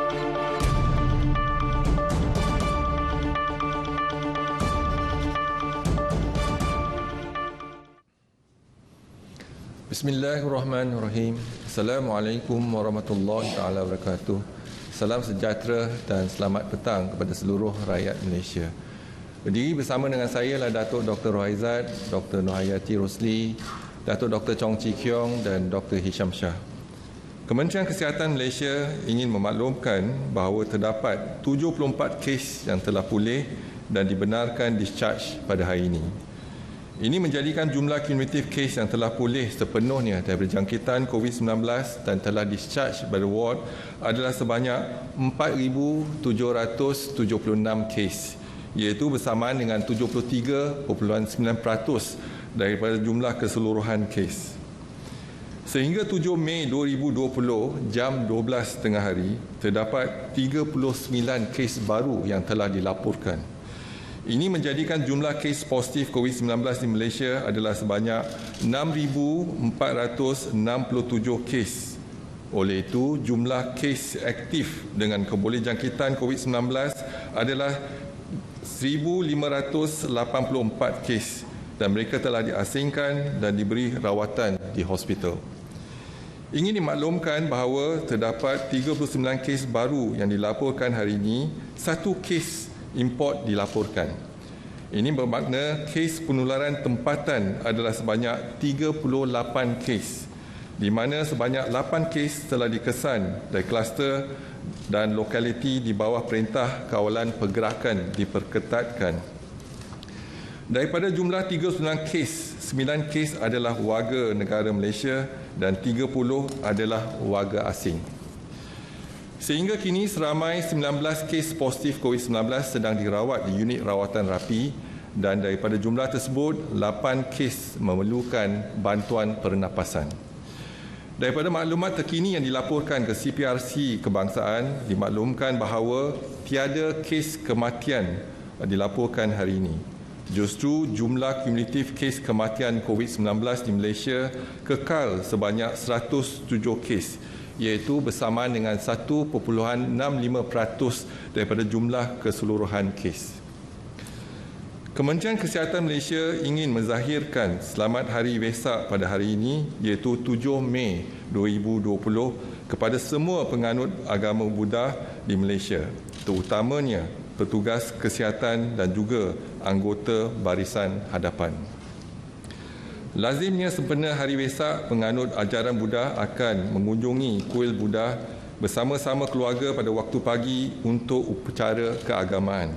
Bismillahirrahmanirrahim. Assalamualaikum warahmatullahi taala wabarakatuh. Salam sejahtera dan selamat petang kepada seluruh rakyat Malaysia. Berdiri bersama dengan saya adalah Datuk Dr. Rohaizat, Dr. Nohayati Rosli, Datuk Dr. Chong Chi Kiong dan Dr. Hisham Shah. Kementerian Kesihatan Malaysia ingin memaklumkan bahawa terdapat 74 kes yang telah pulih dan dibenarkan discharge pada hari ini. Ini menjadikan jumlah kumulatif kes yang telah pulih sepenuhnya daripada jangkitan COVID-19 dan telah discharge pada ward adalah sebanyak 4,776 kes, iaitu bersamaan dengan 73.9% daripada jumlah keseluruhan kes. Sehingga 7 Mei 2020 jam 12 tengah hari, terdapat 39 kes baru yang telah dilaporkan. Ini menjadikan jumlah kes positif COVID-19 di Malaysia adalah sebanyak 6,467 kes. Oleh itu, jumlah kes aktif dengan kebolehjangkitan COVID-19 adalah 1,584 kes dan mereka telah diasingkan dan diberi rawatan di hospital. Ingin dimaklumkan bahawa terdapat 39 kes baru yang dilaporkan hari ini, 1 kes import dilaporkan. Ini bermakna kes penularan tempatan adalah sebanyak 38 kes, di mana sebanyak 8 kes telah dikesan dari kluster dan lokaliti di bawah Perintah Kawalan Pergerakan diperketatkan. Daripada jumlah 39 kes, 9 kes adalah warga negara Malaysia dan 30 adalah warga asing. Sehingga kini seramai 19 kes positif COVID-19 sedang dirawat di unit rawatan rapi dan daripada jumlah tersebut, 8 kes memerlukan bantuan pernafasan. Daripada maklumat terkini yang dilaporkan ke CPRC Kebangsaan, dimaklumkan bahawa tiada kes kematian dilaporkan hari ini. Justru jumlah kumulatif kes kematian COVID-19 di Malaysia kekal sebanyak 107 kes, iaitu bersamaan dengan 1.65% daripada jumlah keseluruhan kes. Kementerian Kesihatan Malaysia ingin menzahirkan Selamat Hari Wesak pada hari ini, iaitu 7 Mei 2020 kepada semua penganut agama Buddha di Malaysia, terutamanya petugas kesihatan dan juga anggota barisan hadapan. Lazimnya sempena Hari Wesak, penganut ajaran Buddha akan mengunjungi kuil Buddha bersama-sama keluarga pada waktu pagi untuk upacara keagamaan.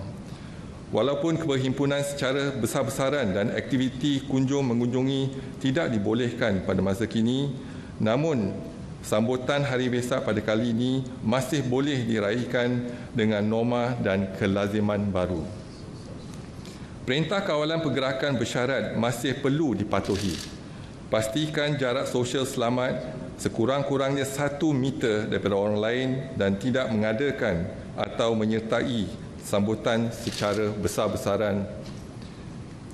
Walaupun perhimpunan secara besar-besaran dan aktiviti kunjung mengunjungi tidak dibolehkan pada masa kini, namun sambutan Hari Wesak pada kali ini masih boleh diraihkan dengan norma dan kelaziman baru. Perintah Kawalan Pergerakan bersyarat masih perlu dipatuhi. Pastikan jarak sosial selamat sekurang-kurangnya 1 meter daripada orang lain dan tidak mengadakan atau menyertai sambutan secara besar-besaran.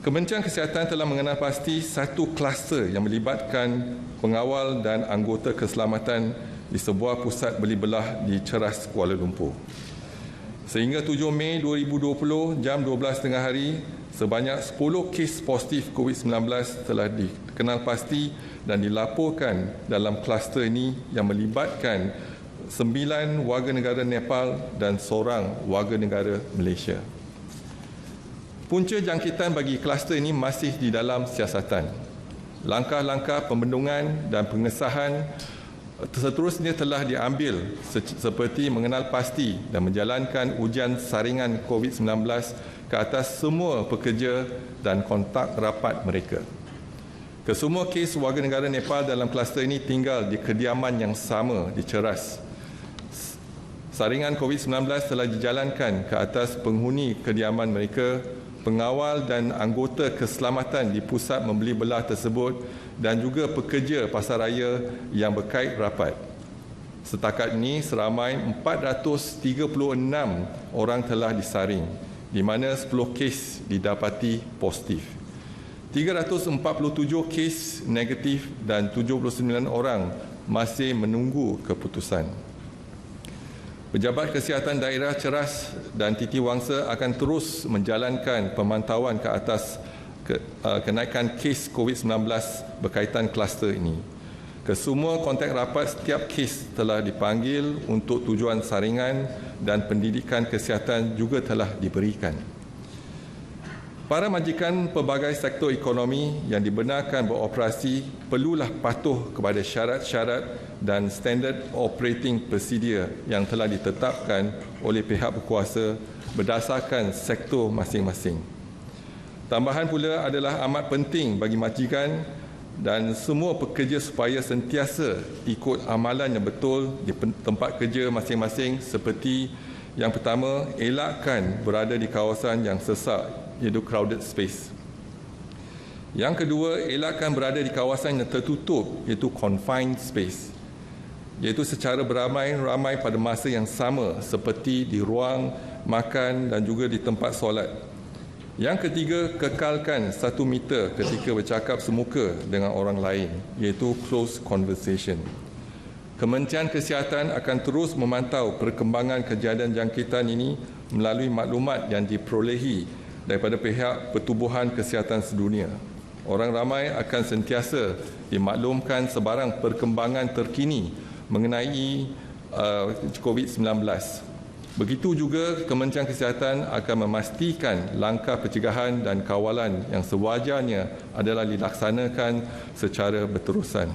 Kementerian Kesihatan telah mengenal pasti 1 kluster yang melibatkan pengawal dan anggota keselamatan di sebuah pusat beli belah di Ceras, Kuala Lumpur. Sehingga 7 Mei 2020 jam 12 tengah hari, sebanyak 10 kes positif COVID-19 telah dikenal pasti dan dilaporkan dalam kluster ini yang melibatkan 9 warga negara Nepal dan 1 warga negara Malaysia. Punca jangkitan bagi kluster ini masih di dalam siasatan. Langkah-langkah pembendungan dan pengesahan seterusnya telah diambil seperti mengenal pasti dan menjalankan ujian saringan COVID-19 ke atas semua pekerja dan kontak rapat mereka. Kesemua kes warga negara Nepal dalam kluster ini tinggal di kediaman yang sama di Ceras. Saringan COVID-19 telah dijalankan ke atas penghuni kediaman mereka, pengawal dan anggota keselamatan di pusat membeli belah tersebut dan juga pekerja pasaraya yang berkait rapat. Setakat ini, seramai 436 orang telah disaring, di mana 10 kes didapati positif. 347 kes negatif dan 79 orang masih menunggu keputusan. Pejabat Kesihatan Daerah Ceras dan Titiwangsa akan terus menjalankan pemantauan ke atas kenaikan kes COVID-19 berkaitan kluster ini. Kesemua kontak rapat setiap kes telah dipanggil untuk tujuan saringan dan pendidikan kesihatan juga telah diberikan. Para majikan pelbagai sektor ekonomi yang dibenarkan beroperasi perlulah patuh kepada syarat-syarat dan standard operating procedure yang telah ditetapkan oleh pihak berkuasa berdasarkan sektor masing-masing. Tambahan pula adalah amat penting bagi majikan dan semua pekerja supaya sentiasa ikut amalan yang betul di tempat kerja masing-masing seperti yang pertama, elakkan berada di kawasan yang sesak, iaitu crowded space. Yang kedua, elakkan berada di kawasan yang tertutup, iaitu confined space, iaitu secara beramai-ramai pada masa yang sama seperti di ruang makan dan juga di tempat solat. Yang ketiga, kekalkan 1 meter ketika bercakap semuka dengan orang lain, iaitu close conversation. Kementerian Kesihatan akan terus memantau perkembangan kejadian jangkitan ini melalui maklumat yang diperolehi daripada pihak Pertubuhan Kesihatan Sedunia. Orang ramai akan sentiasa dimaklumkan sebarang perkembangan terkini mengenai COVID-19. Begitu juga Kementerian Kesihatan akan memastikan langkah pencegahan dan kawalan yang sewajarnya adalah dilaksanakan secara berterusan.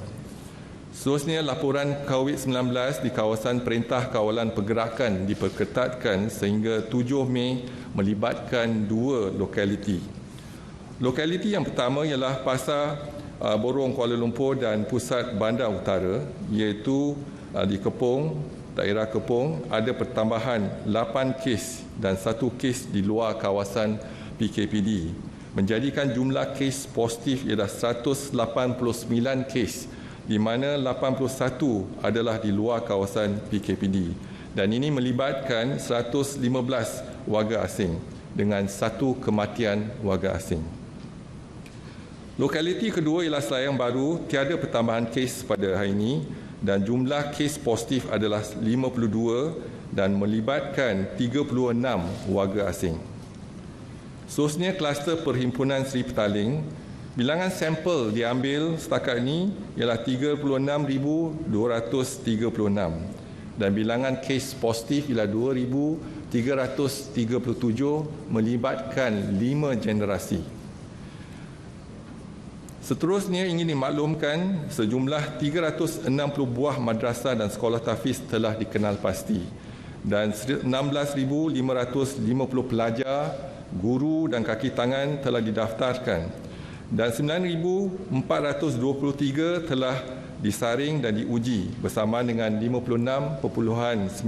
Seterusnya, laporan COVID-19 di kawasan Perintah Kawalan Pergerakan diperketatkan sehingga 7 Mei melibatkan 2 lokaliti. Lokaliti yang pertama ialah Pasar Borong Kuala Lumpur dan Pusat Bandar Utara, iaitu di Kepong, daerah Kepong, ada pertambahan 8 kes dan 1 kes di luar kawasan PKPD, menjadikan jumlah kes positif ialah 189 kes, di mana 81 adalah di luar kawasan PKPD. Dan ini melibatkan 115 warga asing dengan 1 kematian warga asing. Lokaliti kedua ialah Selayang Baru, tiada pertambahan kes pada hari ini dan jumlah kes positif adalah 52 dan melibatkan 36 warga asing. Seterusnya, kluster Perhimpunan Seri Petaling. Bilangan sampel diambil setakat ini ialah 36,236 dan bilangan kes positif ialah 2,337 melibatkan 5 generasi. Seterusnya ingin dimaklumkan sejumlah 360 buah madrasah dan sekolah tahfiz telah dikenal pasti dan 16,550 pelajar, guru dan kaki tangan telah didaftarkan. Dan 9,423 telah disaring dan diuji bersama dengan 56.9%.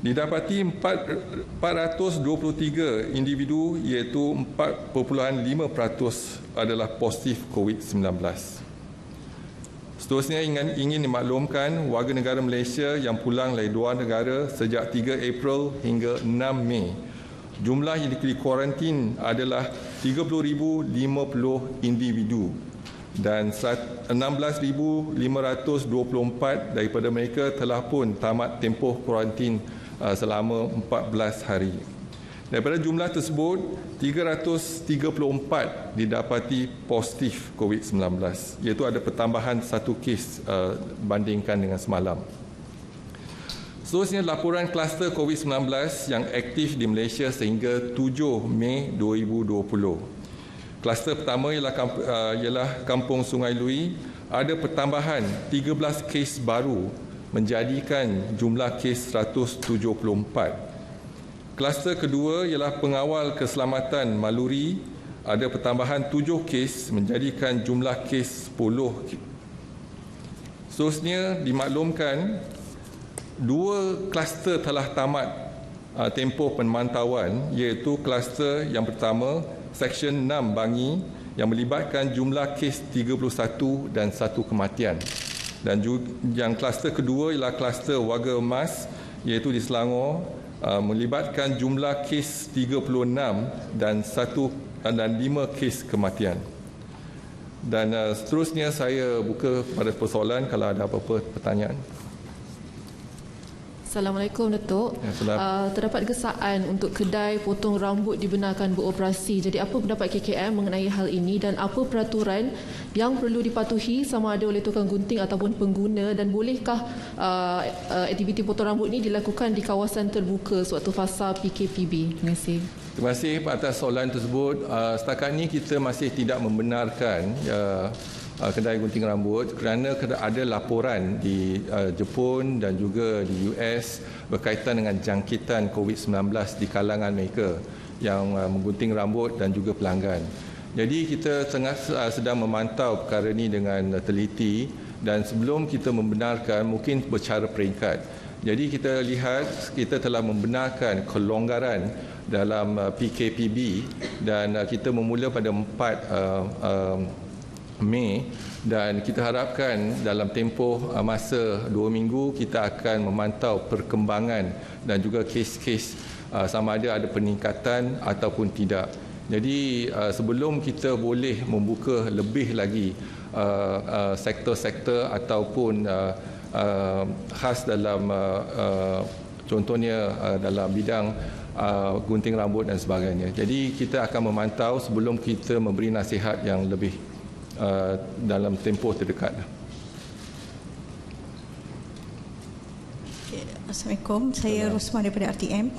Didapati 423 individu iaitu 4.5% adalah positif COVID-19. Seterusnya ingin dimaklumkan warga negara Malaysia yang pulang dari luar negara sejak 3 April hingga 6 Mei. Jumlah yang dikuarantin adalah 30,050 individu dan 16,524 daripada mereka telah pun tamat tempoh kuarantin selama 14 hari. Daripada jumlah tersebut, 334 didapati positif COVID-19, iaitu ada pertambahan 1 kes bandingkan dengan semalam. Seterusnya, laporan kluster COVID-19 yang aktif di Malaysia sehingga 7 Mei 2020. Kluster pertama ialah Kampung Sungai Lui. Ada pertambahan 13 kes baru menjadikan jumlah kes 174. Kluster kedua ialah Pengawal Keselamatan Maluri. Ada pertambahan 7 kes menjadikan jumlah kes 10. Seterusnya, dimaklumkan 2 kluster telah tamat tempoh pemantauan, iaitu kluster yang pertama Seksyen 6 Bangi yang melibatkan jumlah kes 31 dan 1 kematian. Dan yang kluster kedua ialah kluster Warga Emas, iaitu di Selangor, melibatkan jumlah kes 36 dan 5 kes kematian. Dan seterusnya saya buka pada persoalan kalau ada apa-apa pertanyaan. Assalamualaikum Datuk. Terdapat gesaan untuk kedai potong rambut dibenarkan beroperasi. Jadi apa pendapat KKM mengenai hal ini dan apa peraturan yang perlu dipatuhi sama ada oleh tukang gunting ataupun pengguna, dan bolehkah aktiviti potong rambut ini dilakukan di kawasan terbuka sewaktu fasa PKPB? Terima kasih. Terima kasih atas soalan tersebut. Setakat ini kita masih tidak membenarkan kedai gunting rambut kerana ada laporan di Jepun dan juga di US berkaitan dengan jangkitan COVID-19 di kalangan mereka yang menggunting rambut dan juga pelanggan. Jadi kita sedang memantau perkara ini dengan teliti, dan sebelum kita membenarkan mungkin bercara peringkat. Jadi kita lihat kita telah membenarkan kelonggaran dalam PKPB dan kita memula pada 4 Mei, dan kita harapkan dalam tempoh masa 2 minggu kita akan memantau perkembangan dan juga kes-kes sama ada peningkatan ataupun tidak. Jadi sebelum kita boleh membuka lebih lagi sektor-sektor ataupun khas dalam contohnya dalam bidang gunting rambut dan sebagainya. Jadi kita akan memantau sebelum kita memberi nasihat yang lebih dalam tempoh terdekat. Assalamualaikum, saya Rosman daripada RTM.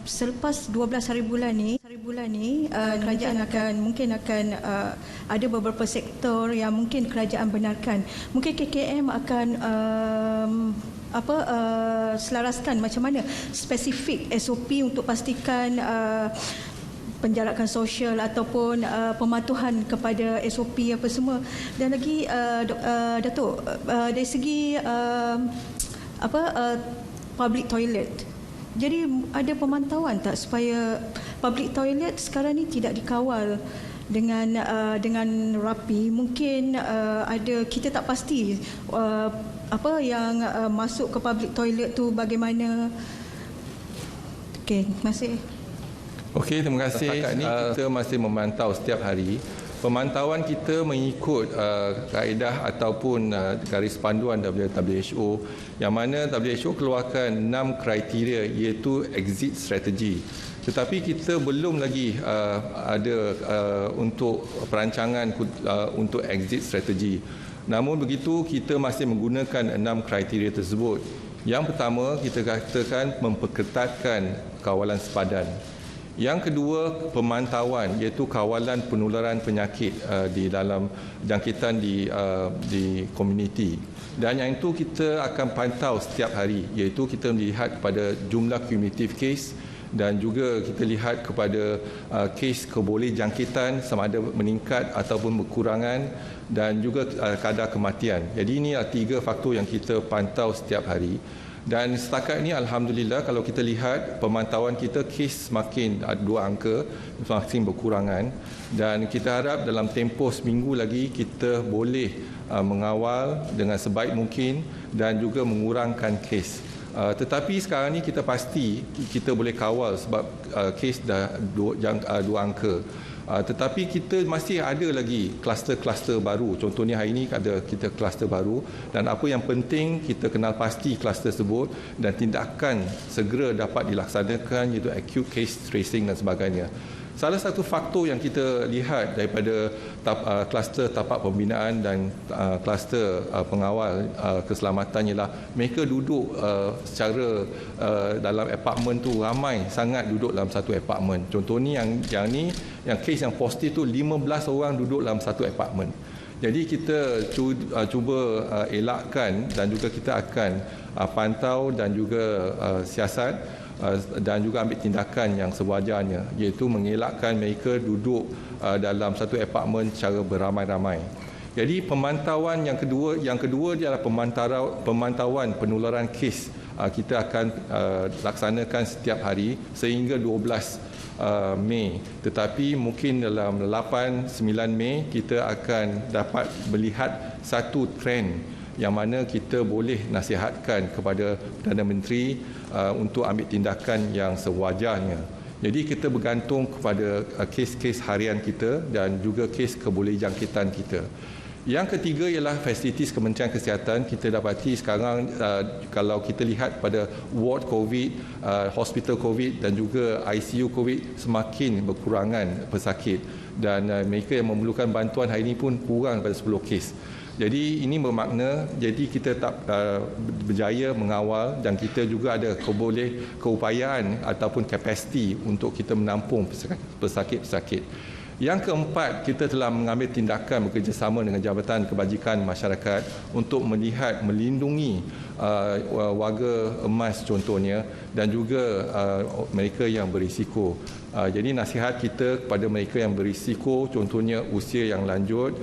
Selepas 12 hari bulan ni kerajaan mungkin akan ada beberapa sektor yang mungkin kerajaan benarkan. Mungkin KKM akan selaraskan macam mana spesifik SOP untuk pastikan penjarakan sosial ataupun pematuhan kepada SOP apa semua. Dan lagi Datuk, dari segi public toilet, jadi ada pemantauan tak supaya public toilet sekarang ni tidak dikawal dengan rapi? Mungkin ada, kita tak pasti apa yang masuk ke public toilet tu bagaimana. Okey, terima kasih. Okey, terima kasih. Setakat ini kita masih memantau setiap hari. Pemantauan kita mengikut kaedah ataupun garis panduan daripada WHO, yang mana WHO keluarkan 6 kriteria iaitu exit strategy. Tetapi kita belum lagi ada untuk perancangan untuk exit strategy. Namun begitu, kita masih menggunakan 6 kriteria tersebut. Yang pertama, kita katakan memperketatkan kawalan sepadan. Yang kedua, pemantauan iaitu kawalan penularan penyakit di dalam jangkitan di komuniti. Dan yang itu kita akan pantau setiap hari, iaitu kita melihat kepada jumlah cumulative case dan juga kita lihat kepada kes keboleh jangkitan sama ada meningkat ataupun berkurangan, dan juga kadar kematian. Jadi ini 3 faktor yang kita pantau setiap hari. Dan setakat ini alhamdulillah, kalau kita lihat pemantauan kita, kes semakin 2 angka, semakin berkurangan, dan kita harap dalam tempoh seminggu lagi kita boleh mengawal dengan sebaik mungkin dan juga mengurangkan kes. Tetapi sekarang ni kita pasti kita boleh kawal sebab kes dah 2 angka. Tetapi kita masih ada lagi kluster-kluster baru. Contohnya hari ini ada kita kluster baru, dan apa yang penting kita kenal pasti kluster tersebut dan tindakan segera dapat dilaksanakan, iaitu acute case tracing dan sebagainya. Salah satu faktor yang kita lihat daripada kluster tapak pembinaan dan kluster pengawal keselamatan ialah mereka duduk secara dalam apartmen tu ramai sangat duduk dalam satu apartmen. Contoh ni yang kes yang positif tu 15 orang duduk dalam satu apartmen. Jadi kita cuba elakkan, dan juga kita akan pantau dan juga siasat dan juga ambil tindakan yang sewajarnya, iaitu mengelakkan mereka duduk dalam satu apartmen secara beramai-ramai. Jadi pemantauan yang kedua adalah pemantauan penularan kes. Kita akan laksanakan setiap hari sehingga 12 Mei. Tetapi mungkin dalam 8-9 Mei kita akan dapat melihat satu trend yang mana kita boleh nasihatkan kepada Perdana Menteri untuk ambil tindakan yang sewajarnya. Jadi kita bergantung kepada kes-kes harian kita dan juga kes kebolehjangkitan kita. Yang ketiga ialah fasilitis Kementerian Kesihatan. Kita dapati sekarang kalau kita lihat pada ward COVID, hospital COVID dan juga ICU COVID semakin berkurangan pesakit dan mereka yang memerlukan bantuan hari ini pun kurang pada 10 kes. Jadi ini bermakna jadi kita tak berjaya mengawal dan kita juga ada keupayaan ataupun kapasiti untuk kita menampung pesakit-pesakit. Yang keempat, kita telah mengambil tindakan bekerjasama dengan Jabatan Kebajikan Masyarakat untuk melihat melindungi warga emas contohnya dan juga mereka yang berisiko. Jadi nasihat kita kepada mereka yang berisiko contohnya usia yang lanjut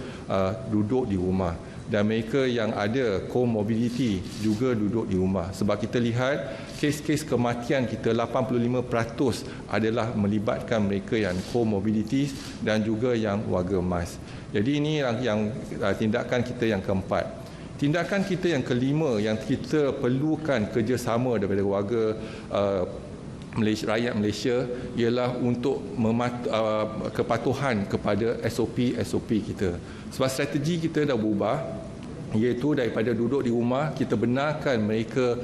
duduk di rumah. Dan mereka yang ada comorbidity juga duduk di rumah. Sebab kita lihat kes-kes kematian kita 85% adalah melibatkan mereka yang comorbidity dan juga yang warga emas. Jadi ini yang tindakan kita yang keempat. Tindakan kita yang kelima yang kita perlukan kerjasama daripada warga rakyat Malaysia ialah untuk kepatuhan kepada SOP kita. Sebab strategi kita dah berubah, iaitu daripada duduk di rumah kita benarkan mereka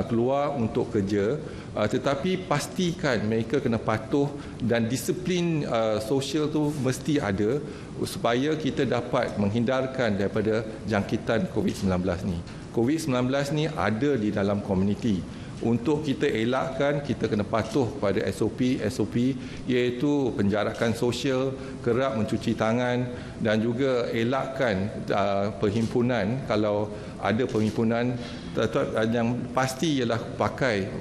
keluar untuk kerja, tetapi pastikan mereka kena patuh dan disiplin sosial tu mesti ada supaya kita dapat menghindarkan daripada jangkitan COVID-19 ni. COVID-19 ni ada di dalam komuniti. Untuk kita elakkan, kita kena patuh pada SOP iaitu penjarakan sosial, kerap mencuci tangan dan juga elakkan perhimpunan. Kalau ada perhimpunan, yang pasti ialah pakai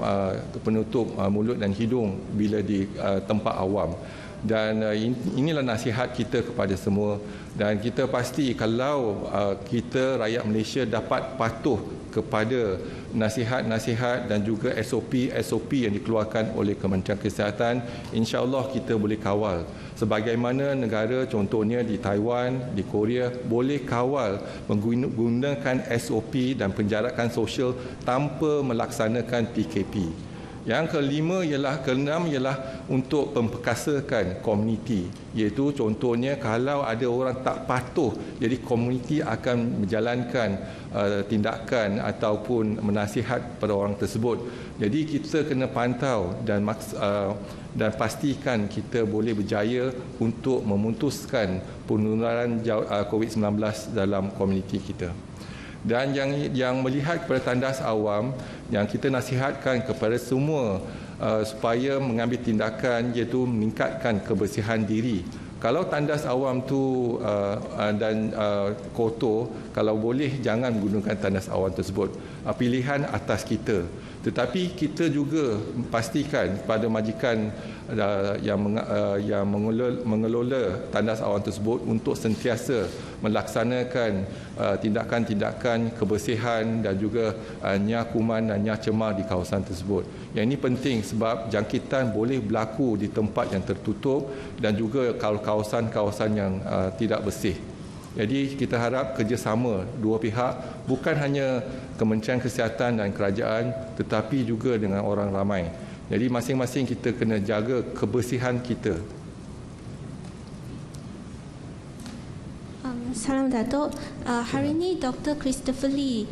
penutup mulut dan hidung bila di tempat awam. Dan inilah nasihat kita kepada semua. Dan kita pasti kalau kita rakyat Malaysia dapat patuh kepada nasihat-nasihat dan juga SOP yang dikeluarkan oleh Kementerian Kesihatan, insya-Allah kita boleh kawal. Sebagaimana negara contohnya di Taiwan, di Korea boleh kawal menggunakan SOP dan penjarakan sosial tanpa melaksanakan PKP. Yang keenam ialah untuk memperkasakan komuniti, iaitu contohnya kalau ada orang tak patuh, jadi komuniti akan menjalankan tindakan ataupun menasihat pada orang tersebut. Jadi kita kena pantau dan pastikan kita boleh berjaya untuk memutuskan penularan COVID-19 dalam komuniti kita. Dan yang melihat kepada tandas awam, yang kita nasihatkan kepada semua supaya mengambil tindakan iaitu meningkatkan kebersihan diri. Kalau tandas awam tu kotor, kalau boleh jangan menggunakan tandas awam tersebut. Pilihan atas kita. Tetapi kita juga pastikan pada majikan yang mengelola tandas awam tersebut untuk sentiasa melaksanakan tindakan-tindakan kebersihan dan juga nyakuman dan nyacemar di kawasan tersebut. Yang ini penting sebab jangkitan boleh berlaku di tempat yang tertutup dan juga kawasan-kawasan yang tidak bersih. Jadi kita harap kerjasama dua pihak, bukan hanya Kementerian Kesihatan dan kerajaan tetapi juga dengan orang ramai. Jadi masing-masing kita kena jaga kebersihan kita. Salam Datuk. Hari ini Dr. Christopher Lee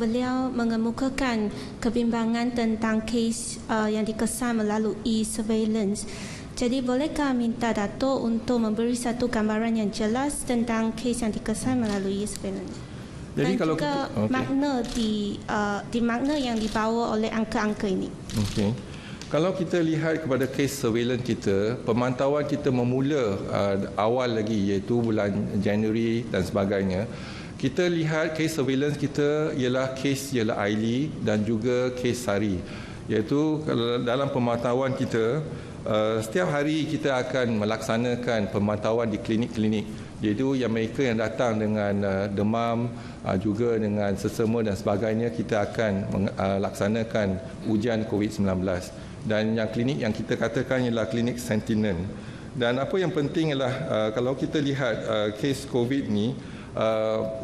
beliau mengemukakan kebimbangan tentang kes yang dikesan melalui surveillance. Jadi bolehkah minta Datuk untuk memberi satu gambaran yang jelas tentang kes yang dikesan melalui surveillance? Jadi dan kalau juga makna di makna yang dibawa oleh angka-angka ini. Okey. Kalau kita lihat kepada kes surveillance kita, pemantauan kita memula awal lagi iaitu bulan Januari dan sebagainya. Kita lihat kes surveillance kita ialah Aili dan juga kes Sari. Iaitu dalam pemantauan kita, setiap hari kita akan melaksanakan pemantauan di klinik-klinik. Iaitu yang mereka yang datang dengan demam, juga dengan sesama dan sebagainya, kita akan melaksanakan ujian COVID-19. Dan yang klinik yang kita katakan ialah klinik Sentinel. Dan apa yang penting ialah kalau kita lihat kes COVID ni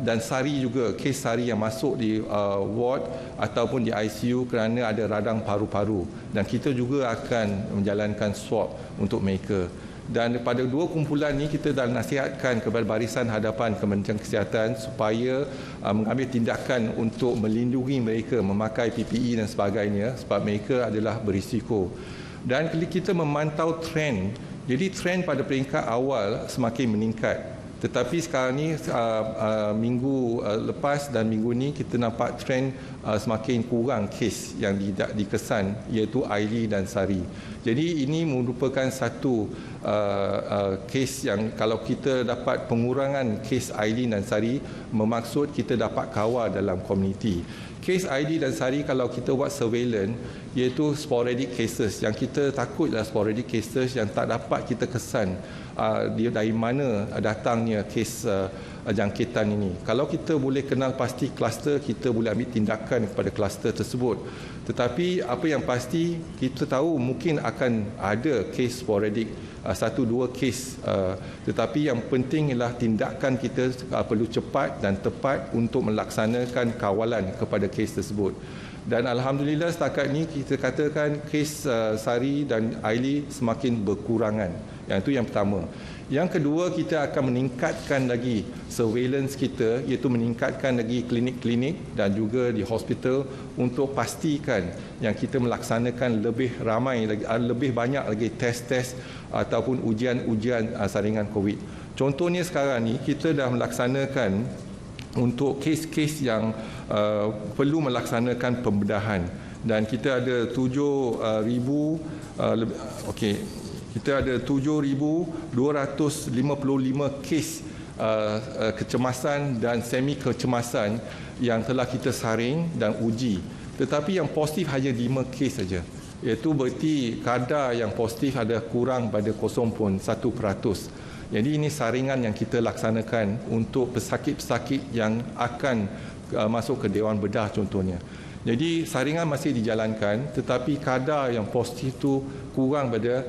dan Sari juga, kes Sari yang masuk di ward ataupun di ICU kerana ada radang paru-paru, dan kita juga akan menjalankan swab untuk mereka. Dan pada dua kumpulan ni kita dah nasihatkan kepada barisan hadapan Kementerian Kesihatan supaya mengambil tindakan untuk melindungi mereka memakai PPE dan sebagainya sebab mereka adalah berisiko. Dan kita memantau trend, jadi trend pada peringkat awal semakin meningkat. Tetapi sekarang ni minggu lepas dan minggu ni kita nampak trend semakin kurang kes yang dikesan, iaitu Aili dan Sari. Jadi ini merupakan satu kes yang kalau kita dapat pengurangan kes Aili dan Sari, bermaksud kita dapat kawal dalam komuniti. Kes Aili dan Sari kalau kita buat surveillance, iaitu sporadic cases. Yang kita takut adalah sporadic cases yang tak dapat kita kesan dari mana datangnya kes jangkitan ini. Kalau kita boleh kenal pasti kluster, kita boleh ambil tindakan kepada kluster tersebut. Tetapi apa yang pasti, kita tahu mungkin akan ada kes sporadik, satu dua kes, tetapi yang penting ialah tindakan kita perlu cepat dan tepat untuk melaksanakan kawalan kepada kes tersebut. Dan alhamdulillah setakat ini kita katakan kes Sari dan Aili semakin berkurangan. Yang itu yang pertama. Yang kedua, kita akan meningkatkan lagi surveillance kita, iaitu meningkatkan lagi klinik-klinik dan juga di hospital untuk pastikan yang kita melaksanakan lebih ramai lagi, lebih banyak lagi test-test ataupun ujian-ujian saringan COVID. Contohnya sekarang ni kita dah melaksanakan untuk kes-kes yang perlu melaksanakan pembedahan, dan kita ada 7,255 kes kecemasan dan semi kecemasan yang telah kita saring dan uji. Tetapi yang positif hanya 5 kes saja. Iaitu berarti kadar yang positif ada kurang pada 0.1%. Jadi ini saringan yang kita laksanakan untuk pesakit-pesakit yang akan masuk ke Dewan Bedah contohnya. Jadi saringan masih dijalankan, tetapi kadar yang positif itu kurang pada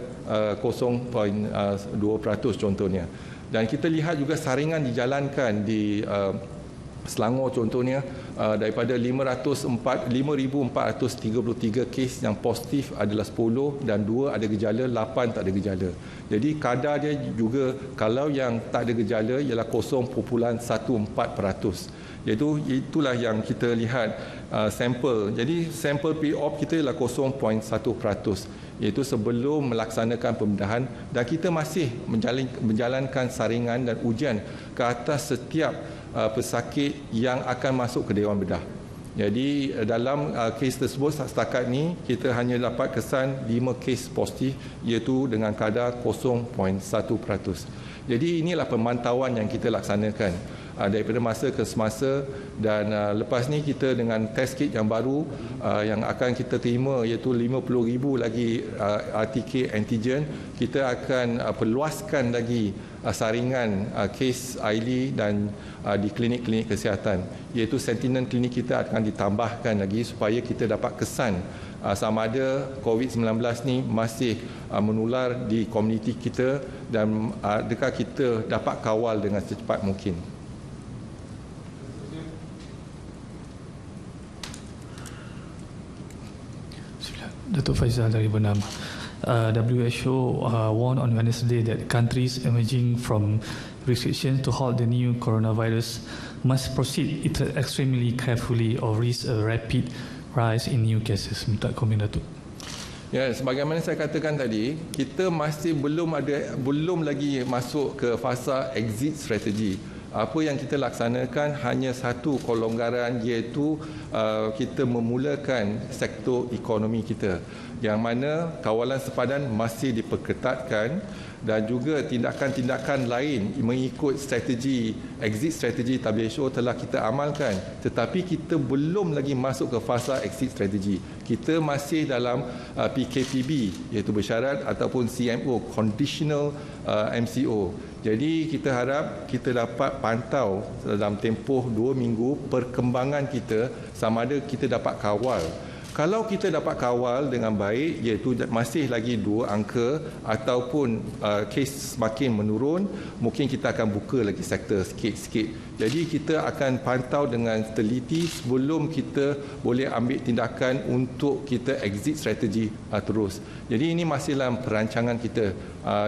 0.2% contohnya. Dan kita lihat juga saringan dijalankan di Selangor contohnya, daripada 5,433 kes yang positif adalah 10 dan 2 ada gejala, 8 tak ada gejala. Jadi kadar dia juga kalau yang tak ada gejala ialah 0.14%. Iaitu itulah yang kita lihat sampel. Jadi sampel pre-op kita ialah 0.1%. Iaitu sebelum melaksanakan pembedahan, dan kita masih menjalankan saringan dan ujian ke atas setiap pesakit yang akan masuk ke Dewan Bedah. Jadi dalam kes tersebut setakat ni kita hanya dapat kesan 5 kes positif, iaitu dengan kadar 0.1%. Jadi inilah pemantauan yang kita laksanakan daripada masa ke semasa, dan lepas ni kita dengan test kit yang baru yang akan kita terima, iaitu 50,000 lagi RTK antigen, kita akan perluaskan lagi saringan kes Aili dan di klinik-klinik kesihatan, iaitu sentinel klinik kita akan ditambahkan lagi supaya kita dapat kesan sama ada COVID-19 ni masih menular di komuniti kita dan adakah kita dapat kawal dengan secepat mungkin. Datuk Faizal dari Bernam. WHO warned on Wednesday that countries emerging from restrictions to halt the new coronavirus must proceed extremely carefully or risk a rapid rise in new cases. Minta komen Datuk. Ya, sebagaimana saya katakan tadi, kita masih belum lagi masuk ke fasa exit strategy. Apa yang kita laksanakan hanya satu kelonggaran, iaitu kita memulakan sektor ekonomi kita, yang mana kawalan sepadan masih diperketatkan dan juga tindakan-tindakan lain mengikut strategi exit strategi WHO telah kita amalkan, tetapi kita belum lagi masuk ke fasa exit strategi. Kita masih dalam PKPB, iaitu bersyarat, ataupun CMO, conditional MCO. Jadi kita harap kita dapat pantau dalam tempoh 2 minggu perkembangan kita, sama ada kita dapat kawal Kalau kita dapat kawal dengan baik, iaitu masih lagi 2 angka ataupun kes semakin menurun, mungkin kita akan buka lagi sektor sikit-sikit. Jadi kita akan pantau dengan teliti sebelum kita boleh ambil tindakan untuk kita exit strategi terus. Jadi ini masih dalam perancangan kita.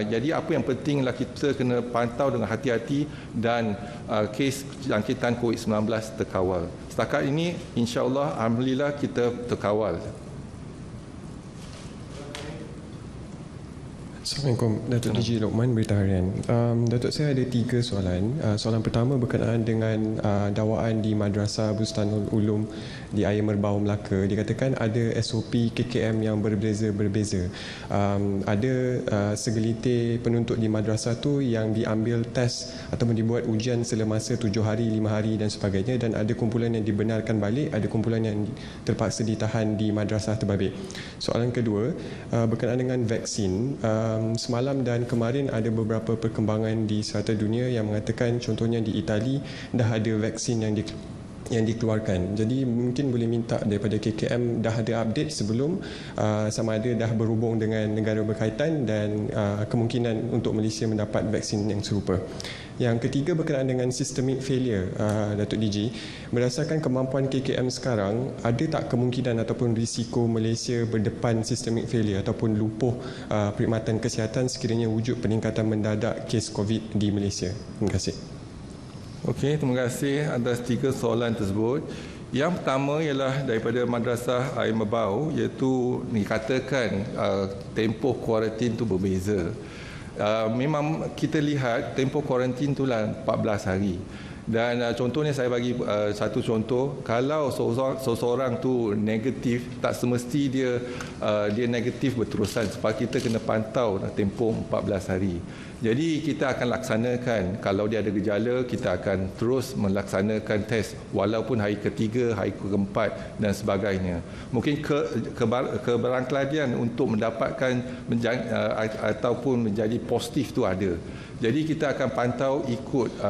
Jadi apa yang pentinglah kita kena pantau dengan hati-hati dan kes jangkitan COVID-19 terkawal. Setakat ini, insya-Allah, alhamdulillah kita terkawal. Assalamualaikum, Datuk DG Lokman, Berita Harian. Datuk, saya ada 3 soalan. Soalan pertama berkenaan dengan dakwaan di Madrasah Bustanul Ulum di Ayer Merbau, Melaka. Dikatakan ada SOP KKM yang berbeza. Ada segelintir penuntut di madrasah tu yang diambil test ataupun dibuat ujian semasa 7 hari, 5 hari dan sebagainya, dan ada kumpulan yang dibenarkan balik, ada kumpulan yang terpaksa ditahan di madrasah terbabit. Soalan kedua berkenaan dengan vaksin. Semalam dan kemarin ada beberapa perkembangan di serata dunia yang mengatakan contohnya di Itali dah ada vaksin yang dikeluarkan. Jadi mungkin boleh minta daripada KKM dah ada update sebelum sama ada dah berhubung dengan negara berkaitan dan kemungkinan untuk Malaysia mendapat vaksin yang serupa. Yang ketiga berkenaan dengan systemic failure, Datuk DG. Berdasarkan kemampuan KKM sekarang, ada tak kemungkinan ataupun risiko Malaysia berdepan systemic failure ataupun lumpuh perkhidmatan kesihatan sekiranya wujud peningkatan mendadak kes COVID di Malaysia? Terima kasih. Okey, terima kasih atas 3 soalan tersebut. Yang pertama ialah daripada Madrasah Ayer Merbau, iaitu dikatakan tempoh kuarantin itu berbeza. Memang kita lihat tempoh kuarantin itulah 14 hari. Dan contohnya saya bagi satu contoh, kalau seseorang tu negatif, tak semesti dia negatif berterusan sebab kita kena pantau tempoh 14 hari. Jadi kita akan laksanakan, kalau dia ada gejala, kita akan terus melaksanakan test walaupun hari ketiga, hari keempat dan sebagainya. Mungkin keberangkalian untuk mendapatkan ataupun menjadi positif tu ada. Jadi kita akan pantau ikut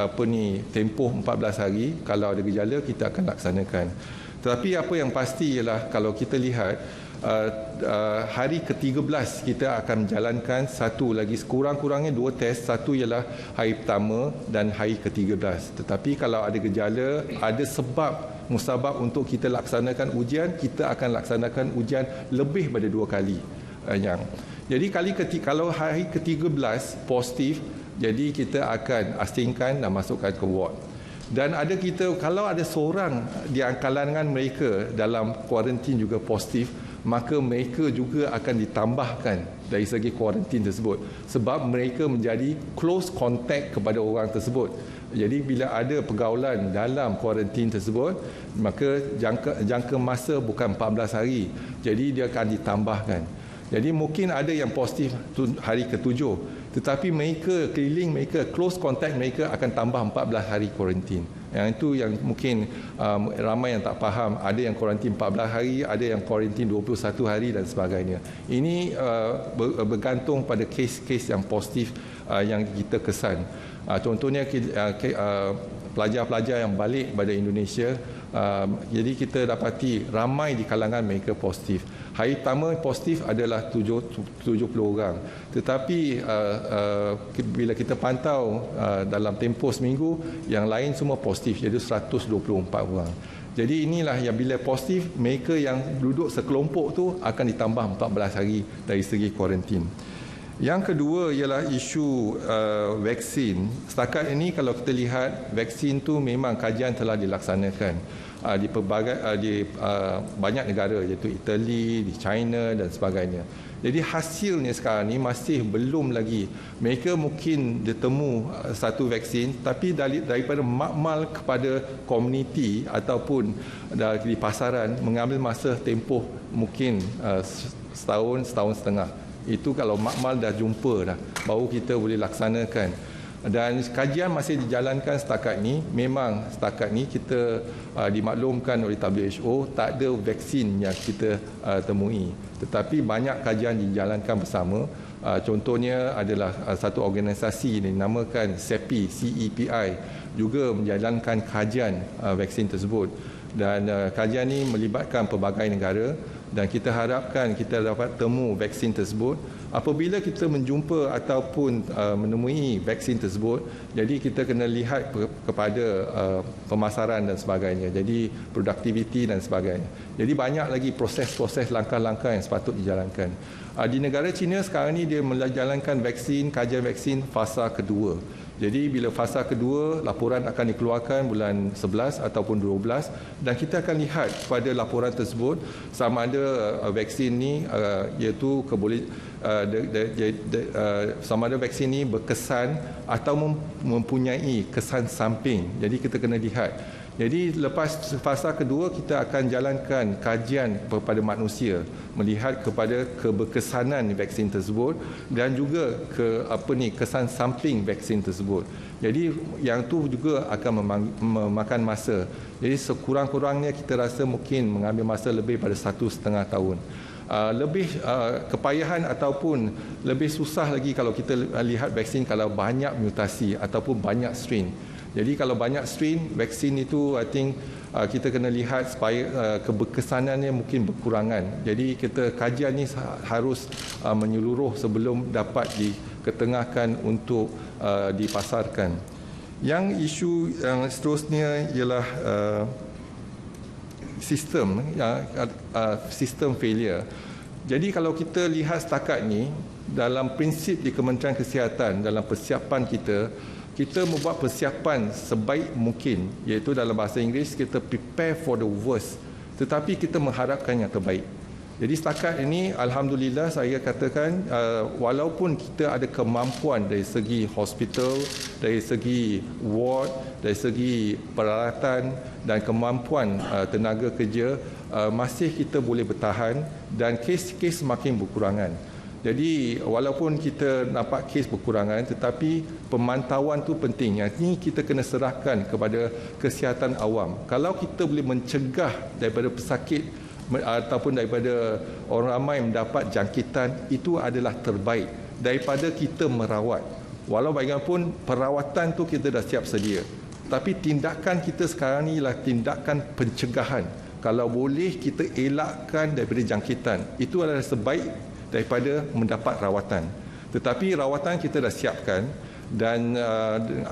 tempoh 14 hari. Kalau ada gejala, kita akan laksanakan. Tetapi apa yang pasti ialah kalau kita lihat hari ke-13 kita akan menjalankan satu lagi, sekurang-kurangnya 2 test. Satu ialah hari pertama dan hari ke-13. Tetapi kalau ada gejala, ada sebab musabab untuk kita laksanakan ujian, kita akan laksanakan ujian lebih pada 2 kali. Jadi kalau hari ke-13 positif, jadi kita akan asingkan dan masukkan ke ward. Dan kalau ada seorang di kalangan mereka dalam kuarantin juga positif, maka mereka juga akan ditambahkan dari segi kuarantin tersebut sebab mereka menjadi close contact kepada orang tersebut. Jadi bila ada pergaulan dalam kuarantin tersebut, maka jangka masa bukan 14 hari. Jadi dia akan ditambahkan. Jadi mungkin ada yang positif hari ke-7, tetapi mereka keliling mereka, close contact mereka akan tambah 14 hari kuarantin. Yang itu yang mungkin ramai yang tak faham. Ada yang kuarantin 14 hari, ada yang kuarantin 21 hari dan sebagainya. Ini bergantung pada kes-kes yang positif yang kita kesan. Contohnya pelajar-pelajar yang balik pada Indonesia, jadi kita dapati ramai di kalangan mereka positif. Hari pertama positif adalah 70 orang. Tetapi bila kita pantau dalam tempoh seminggu, yang lain semua positif, iaitu 124 orang. Jadi inilah yang bila positif, mereka yang duduk sekelompok tu akan ditambah 14 hari dari segi kuarantin. Yang kedua ialah isu vaksin. Setakat ini kalau kita lihat, vaksin tu memang kajian telah dilaksanakan di banyak negara, iaitu Itali, di China dan sebagainya. Jadi hasilnya sekarang ni masih belum lagi. Mereka mungkin ditemu satu vaksin, tapi daripada makmal kepada komuniti ataupun di pasaran mengambil masa tempoh mungkin setahun setengah. Itu kalau makmal dah jumpa dah, baru kita boleh laksanakan. Dan kajian masih dijalankan setakat ni. Memang setakat ni kita dimaklumkan oleh WHO tak ada vaksin yang kita temui. Tetapi banyak kajian dijalankan bersama. Contohnya adalah satu organisasi yang dinamakan CEPI juga menjalankan kajian vaksin tersebut. Dan kajian ini melibatkan pelbagai negara. dan kita harapkan kita dapat temu vaksin tersebut. Apabila kita menjumpa ataupun menemui vaksin tersebut, jadi kita kena lihat kepada pemasaran dan sebagainya, jadi produktiviti dan sebagainya. Jadi banyak lagi proses-proses langkah-langkah yang sepatut dijalankan. Di negara China sekarang ni dia menjalankan kajian vaksin fasa kedua. Jadi bila fasa kedua, laporan akan dikeluarkan bulan 11 ataupun 12 dan kita akan lihat pada laporan tersebut sama ada vaksin ni iaitu sama ada vaksin ni berkesan atau mempunyai kesan samping. Jadi kita kena lihat. Jadi lepas fasa kedua kita akan jalankan kajian kepada manusia melihat kepada keberkesanan vaksin tersebut dan juga kesan samping vaksin tersebut. Jadi yang tu juga akan memakan masa. Jadi sekurang-kurangnya kita rasa mungkin mengambil masa lebih pada 1,5 tahun. Lebih kepayahan ataupun lebih susah lagi kalau kita lihat vaksin kalau banyak mutasi ataupun banyak strain. Jadi kalau banyak strain vaksin itu I think kita kena lihat supaya keberkesanannya mungkin berkurangan. Jadi kajian ni harus menyeluruh sebelum dapat diketengahkan untuk dipasarkan. Yang isu yang seterusnya ialah sistem failure. Jadi kalau kita lihat setakat ni dalam prinsip di Kementerian Kesihatan dalam persiapan kita membuat persiapan sebaik mungkin, iaitu dalam bahasa Inggeris kita prepare for the worst, tetapi kita mengharapkan yang terbaik. Jadi setakat ini alhamdulillah saya katakan walaupun kita ada kemampuan dari segi hospital, dari segi ward, dari segi peralatan dan kemampuan tenaga kerja, masih kita boleh bertahan dan kes-kes semakin berkurangan. Jadi walaupun kita nampak kes berkurangan tetapi pemantauan tu penting. Yang ini kita kena serahkan kepada kesihatan awam. Kalau kita boleh mencegah daripada pesakit ataupun daripada orang ramai mendapat jangkitan, itu adalah terbaik daripada kita merawat. Walau bagaimanapun perawatan tu kita dah siap sedia. Tapi tindakan kita sekarang ni ialah tindakan pencegahan. Kalau boleh kita elakkan daripada jangkitan, itu adalah sebaik daripada mendapat rawatan. Tetapi rawatan kita dah siapkan dan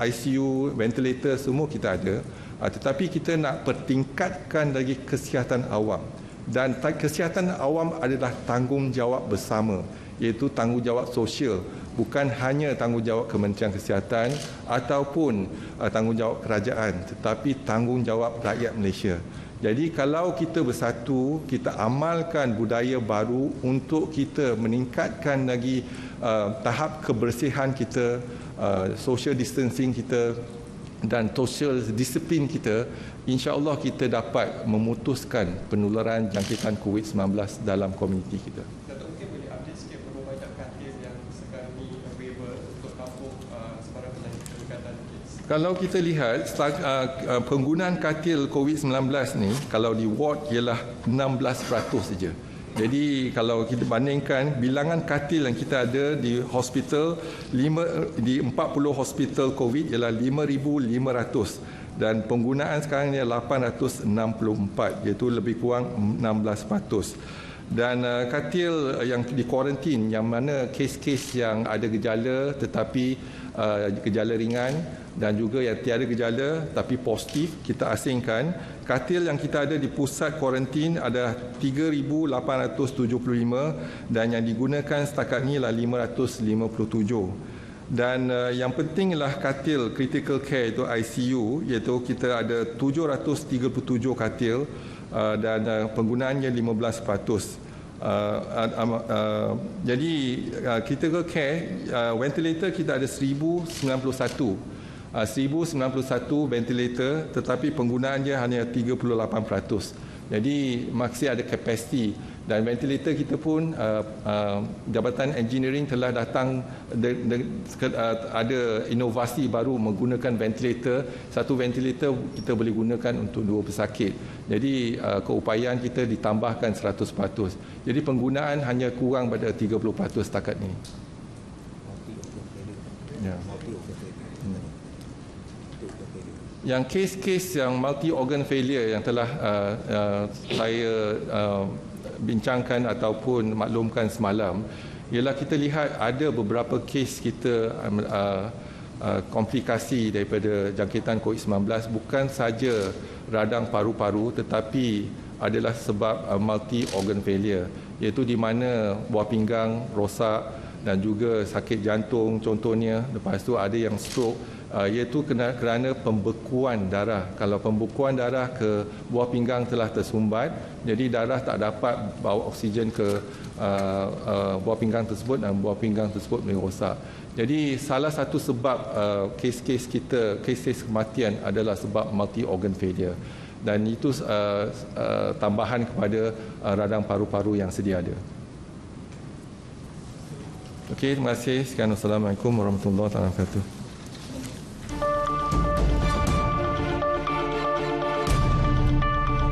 ICU, ventilator semua kita ada. Tetapi kita nak pertingkatkan lagi kesihatan awam. Dan kesihatan awam adalah tanggungjawab bersama, iaitu tanggungjawab sosial. Bukan hanya tanggungjawab Kementerian Kesihatan ataupun tanggungjawab kerajaan, tetapi tanggungjawab rakyat Malaysia. Jadi kalau kita bersatu, kita amalkan budaya baru untuk kita meningkatkan lagi tahap kebersihan kita, social distancing kita dan social disiplin kita, insya-Allah kita dapat memutuskan penularan jangkitan COVID-19 dalam komuniti kita. Datuk, mungkin boleh update sikit berapa banyak katil yang sekarang ni available untuk tampung sebarang peningkatan kes? Kalau kita lihat penggunaan katil COVID-19 ni kalau di ward ialah 16% saja. Jadi kalau kita bandingkan bilangan katil yang kita ada di hospital di 40 hospital COVID ialah 5,500 dan penggunaan sekarang ni 864 iaitu lebih kurang 16%. Dan katil yang di kuarantin yang mana kes-kes yang ada gejala tetapi gejala ringan dan juga yang tiada gejala tapi positif kita asingkan. Katil yang kita ada di pusat kuarantin ada 3,875 dan yang digunakan setakat ni ialah 557. Dan yang penting ialah katil critical care itu ICU, iaitu kita ada 737 katil dan penggunaannya 15%. Jadi critical care ventilator kita ada 1091 ventilator tetapi penggunaannya hanya 38%. Jadi masih ada kapasiti dan ventilator kita pun Jabatan Engineering telah datang ada inovasi baru menggunakan ventilator. Satu ventilator kita boleh gunakan untuk 2 pesakit. Jadi keupayaan kita ditambahkan 100%. Jadi penggunaan hanya kurang pada 30% setakat ini. Ya. Yang kes-kes yang multi organ failure yang telah saya bincangkan ataupun maklumkan semalam ialah kita lihat ada beberapa kes kita komplikasi daripada jangkitan COVID-19 bukan saja radang paru-paru tetapi adalah sebab multi organ failure, iaitu di mana buah pinggang rosak dan juga sakit jantung contohnya, lepas tu ada yang stroke, iaitu kerana pembekuan darah. Kalau pembekuan darah ke buah pinggang telah tersumbat, jadi darah tak dapat bawa oksigen ke buah pinggang tersebut dan buah pinggang tersebut boleh rosak. Jadi salah satu sebab kes-kes kita, kes-kes kematian adalah sebab multi organ failure, dan itu tambahan kepada radang paru-paru yang sedia ada. Okey, terima kasih. Sekian, Assalamualaikum warahmatullahi wabarakatuh.